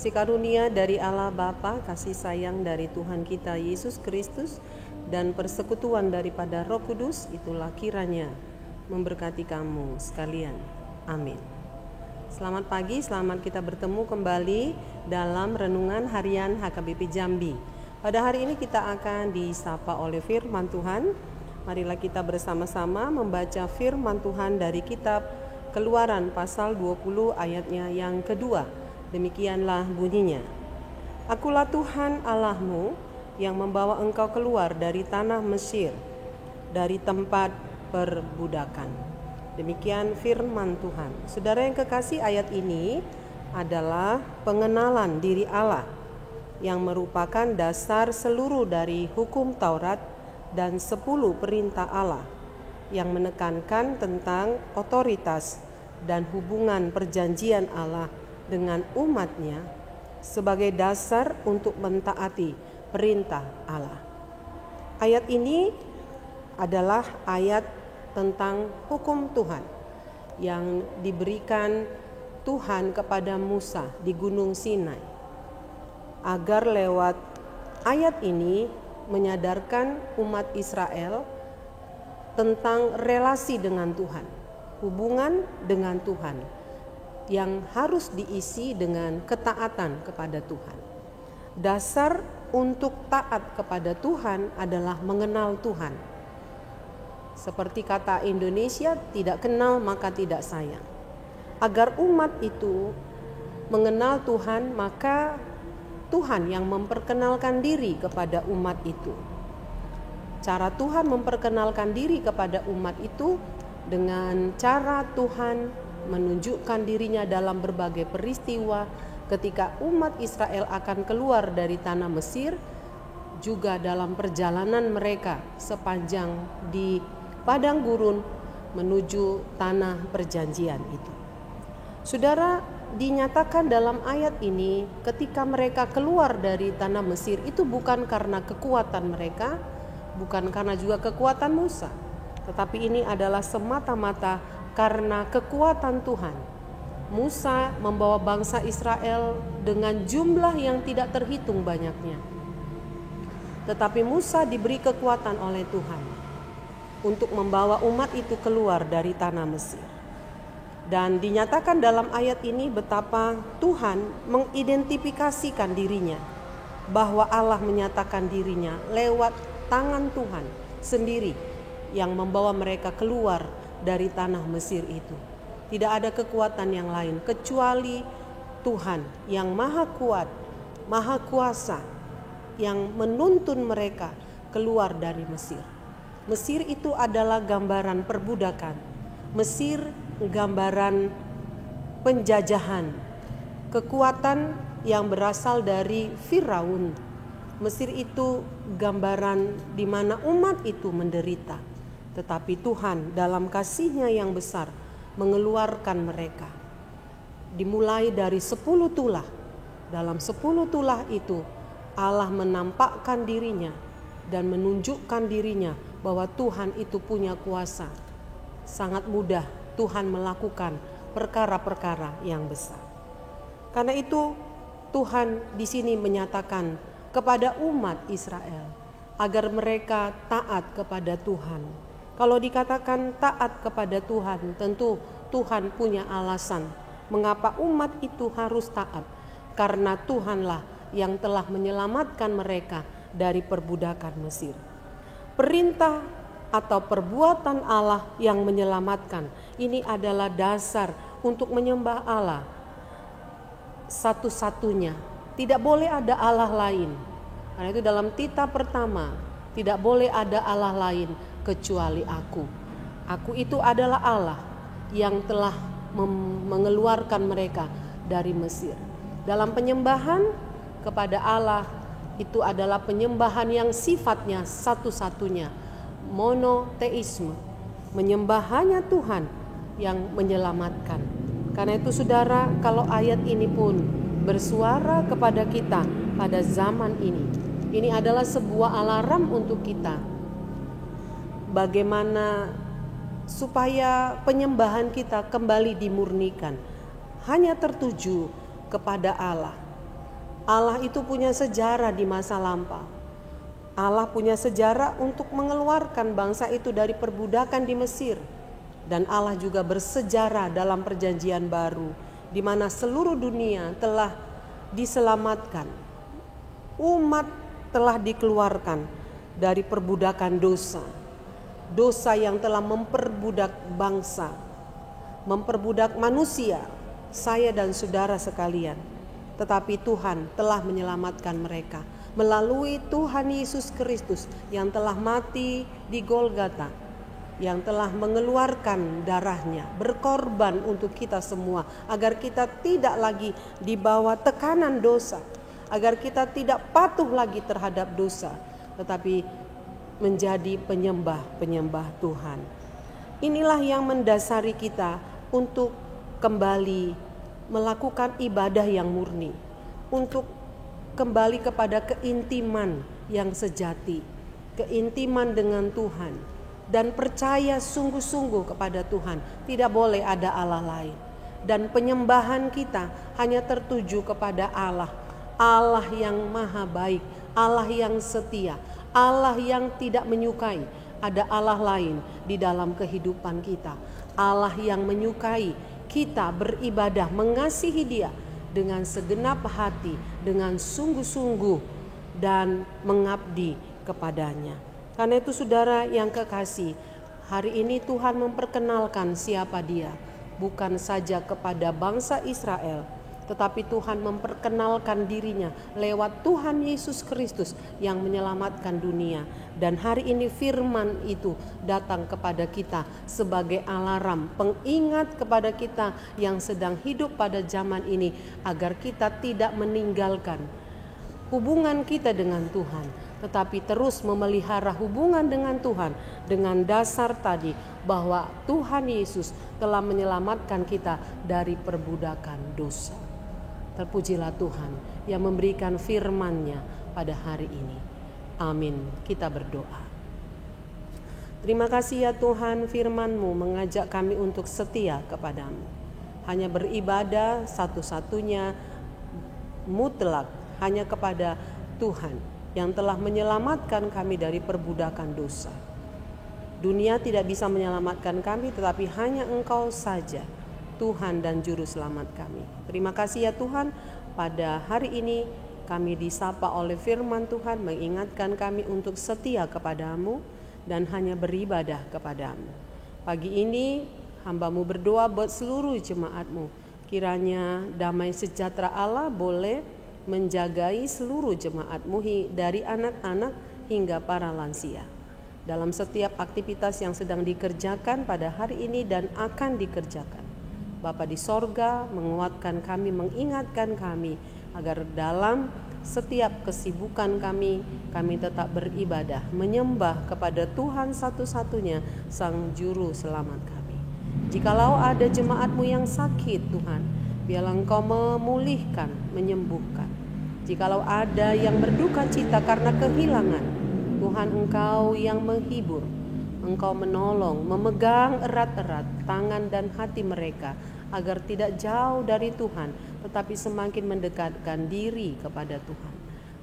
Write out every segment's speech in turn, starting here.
Kasih karunia dari Allah Bapa, kasih sayang dari Tuhan kita Yesus Kristus, dan persekutuan daripada Roh Kudus itulah kiranya memberkati kamu sekalian. Amin. Selamat pagi, selamat kita bertemu kembali dalam renungan harian HKBP Jambi. Pada hari ini kita akan disapa oleh firman Tuhan. Marilah kita bersama-sama membaca firman Tuhan dari kitab Keluaran pasal 20 ayatnya yang kedua. Demikianlah bunyinya. Akulah Tuhan Allahmu yang membawa engkau keluar dari tanah Mesir, dari tempat perbudakan. Demikian firman Tuhan. Saudara yang kekasih, ayat ini adalah pengenalan diri Allah yang merupakan dasar seluruh dari hukum Taurat dan 10 perintah Allah yang menekankan tentang otoritas dan hubungan perjanjian Allah dengan umatnya sebagai dasar untuk mentaati perintah Allah. Ayat ini adalah ayat tentang hukum Tuhan yang diberikan Tuhan kepada Musa di Gunung Sinai, agar lewat ayat ini menyadarkan umat Israel tentang relasi dengan Tuhan, hubungan dengan Tuhan yang harus diisi dengan ketaatan kepada Tuhan. Dasar untuk taat kepada Tuhan adalah mengenal Tuhan. Seperti kata Indonesia, tidak kenal maka tidak sayang. Agar umat itu mengenal Tuhan, maka Tuhan yang memperkenalkan diri kepada umat itu. Cara Tuhan memperkenalkan diri kepada umat itu dengan cara Tuhan menunjukkan dirinya dalam berbagai peristiwa ketika umat Israel akan keluar dari tanah Mesir, juga dalam perjalanan mereka sepanjang di padang gurun menuju tanah perjanjian itu. Saudara, dinyatakan dalam ayat ini ketika mereka keluar dari tanah Mesir itu bukan karena kekuatan mereka, bukan karena juga kekuatan Musa, tetapi ini adalah semata-mata karena kekuatan Tuhan. Musa membawa bangsa Israel dengan jumlah yang tidak terhitung banyaknya. Tetapi Musa diberi kekuatan oleh Tuhan untuk membawa umat itu keluar dari tanah Mesir. Dan dinyatakan dalam ayat ini betapa Tuhan mengidentifikasikan dirinya, bahwa Allah menyatakan dirinya lewat tangan Tuhan sendiri yang membawa mereka keluar dari tanah Mesir itu. Tidak ada kekuatan yang lain kecuali Tuhan yang maha kuat, maha kuasa, yang menuntun mereka keluar dari Mesir. Mesir itu adalah gambaran perbudakan. Mesir gambaran penjajahan, kekuatan yang berasal dari Firaun. Mesir itu gambaran di mana umat itu menderita. Tetapi Tuhan dalam kasih-Nya yang besar mengeluarkan mereka. Dimulai dari 10 tulah. Dalam 10 tulah itu Allah menampakkan dirinya dan menunjukkan dirinya bahwa Tuhan itu punya kuasa. Sangat mudah Tuhan melakukan perkara-perkara yang besar. Karena itu Tuhan di sini menyatakan kepada umat Israel agar mereka taat kepada Tuhan Kalau dikatakan taat kepada Tuhan, tentu Tuhan punya alasan mengapa umat itu harus taat. Karena Tuhanlah yang telah menyelamatkan mereka dari perbudakan Mesir. Perintah atau perbuatan Allah yang menyelamatkan, ini adalah dasar untuk menyembah Allah satu-satunya. Tidak boleh ada Allah lain. Karena itu dalam Tita pertama, tidak boleh ada Allah lain kecuali aku. Aku itu adalah Allah yang telah mengeluarkan mereka dari Mesir. Dalam penyembahan kepada Allah itu adalah penyembahan yang sifatnya satu-satunya, monoteisme, menyembah hanya Tuhan yang menyelamatkan. Karena itu saudara, kalau ayat ini pun bersuara kepada kita pada zaman ini adalah sebuah alarm untuk kita. Bagaimana supaya penyembahan kita kembali dimurnikan, hanya tertuju kepada Allah. Allah itu punya sejarah di masa lampau. Allah punya sejarah untuk mengeluarkan bangsa itu dari perbudakan di Mesir. Dan Allah juga bersejarah dalam perjanjian baru, di mana seluruh dunia telah diselamatkan. Umat telah dikeluarkan dari perbudakan dosa. Dosa yang telah memperbudak bangsa, memperbudak manusia, saya dan saudara sekalian. Tetapi Tuhan telah menyelamatkan mereka melalui Tuhan Yesus Kristus yang telah mati di Golgota, yang telah mengeluarkan darahnya, berkorban untuk kita semua, agar kita tidak lagi dibawa tekanan dosa, agar kita tidak patuh lagi terhadap dosa, tetapi menjadi penyembah Tuhan. Inilah yang mendasari kita untuk kembali melakukan ibadah yang murni, untuk kembali kepada keintiman yang sejati, keintiman dengan Tuhan, dan percaya sungguh-sungguh kepada Tuhan. Tidak boleh ada Allah lain, dan penyembahan kita hanya tertuju kepada Allah, Allah yang maha baik, Allah yang setia, Allah yang tidak menyukai ada Allah lain di dalam kehidupan kita. Allah yang menyukai kita beribadah, mengasihi Dia dengan segenap hati, dengan sungguh-sungguh dan mengabdi kepadanya. Karena itu saudara yang kekasih, hari ini Tuhan memperkenalkan siapa Dia, bukan saja kepada bangsa Israel, tetapi Tuhan memperkenalkan dirinya lewat Tuhan Yesus Kristus yang menyelamatkan dunia. Dan hari ini firman itu datang kepada kita sebagai alarm, pengingat kepada kita yang sedang hidup pada zaman ini, agar kita tidak meninggalkan hubungan kita dengan Tuhan, tetapi terus memelihara hubungan dengan Tuhan dengan dasar tadi bahwa Tuhan Yesus telah menyelamatkan kita dari perbudakan dosa. Terpujilah Tuhan yang memberikan firman-Nya pada hari ini. Amin. Kita berdoa. Terima kasih ya Tuhan, firman-Mu mengajak kami untuk setia kepadamu. Hanya beribadah satu-satunya mutlak hanya kepada Tuhan yang telah menyelamatkan kami dari perbudakan dosa. Dunia tidak bisa menyelamatkan kami, tetapi hanya Engkau saja, Tuhan dan Juru Selamat kami. Terima kasih ya Tuhan, pada hari ini kami disapa oleh firman Tuhan mengingatkan kami untuk setia kepadamu dan hanya beribadah kepadamu. Pagi ini hamba-Mu berdoa buat seluruh jemaat-Mu. Kiranya damai sejahtera Allah boleh menjagai seluruh jemaat-Mu dari anak-anak hingga para lansia. Dalam setiap aktivitas yang sedang dikerjakan pada hari ini dan akan dikerjakan, Bapa di sorga menguatkan kami, mengingatkan kami agar dalam setiap kesibukan kami tetap beribadah, menyembah kepada Tuhan satu-satunya, Sang Juru Selamat kami. Jikalau ada jemaat-Mu yang sakit Tuhan, biarlah Engkau memulihkan, menyembuhkan. Jikalau ada yang berduka cita karena kehilangan, Tuhan Engkau yang menghibur, Engkau menolong, memegang erat-erat tangan dan hati mereka agar tidak jauh dari Tuhan, tetapi semakin mendekatkan diri kepada Tuhan.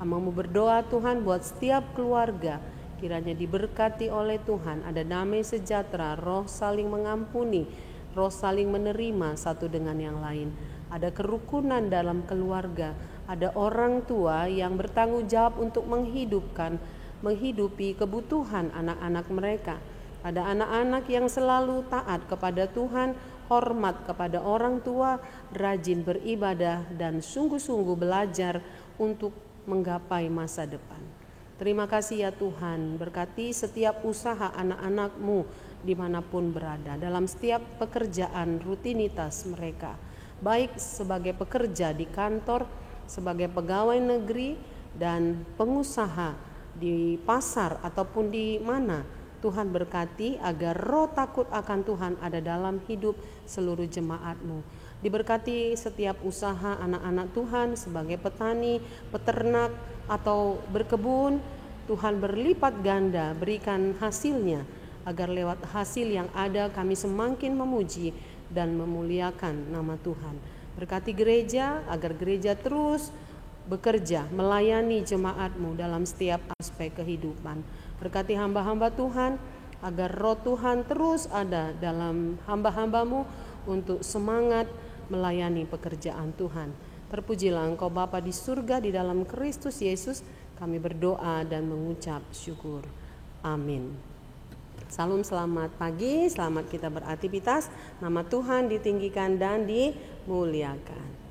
Hamba-Mu berdoa Tuhan buat setiap keluarga, kiranya diberkati oleh Tuhan, ada damai sejahtera, roh saling mengampuni, roh saling menerima satu dengan yang lain, ada kerukunan dalam keluarga, ada orang tua yang bertanggung jawab untuk menghidupi kebutuhan anak-anak mereka, ada anak-anak yang selalu taat kepada Tuhan, hormat kepada orang tua, rajin beribadah dan sungguh-sungguh belajar untuk menggapai masa depan. Terima kasih ya Tuhan, berkati setiap usaha anak-anak-Mu dimanapun berada, dalam setiap pekerjaan rutinitas mereka, baik sebagai pekerja di kantor, sebagai pegawai negeri, dan pengusaha di pasar ataupun di mana. Tuhan berkati agar roh takut akan Tuhan ada dalam hidup seluruh jemaat-Mu. Diberkati setiap usaha anak-anak Tuhan sebagai petani, peternak, atau berkebun. Tuhan berlipat ganda berikan hasilnya, agar lewat hasil yang ada kami semakin memuji dan memuliakan nama Tuhan. Berkati gereja agar gereja terus bekerja melayani jemaat-Mu dalam setiap aspek kehidupan. Berkati hamba-hamba Tuhan agar roh Tuhan terus ada dalam hamba-hamba-Mu untuk semangat melayani pekerjaan Tuhan. Terpujilah Engkau Bapa di surga, di dalam Kristus Yesus kami berdoa dan mengucap syukur. Amin. Salam, selamat pagi, selamat kita beraktivitas. Nama Tuhan ditinggikan dan dimuliakan.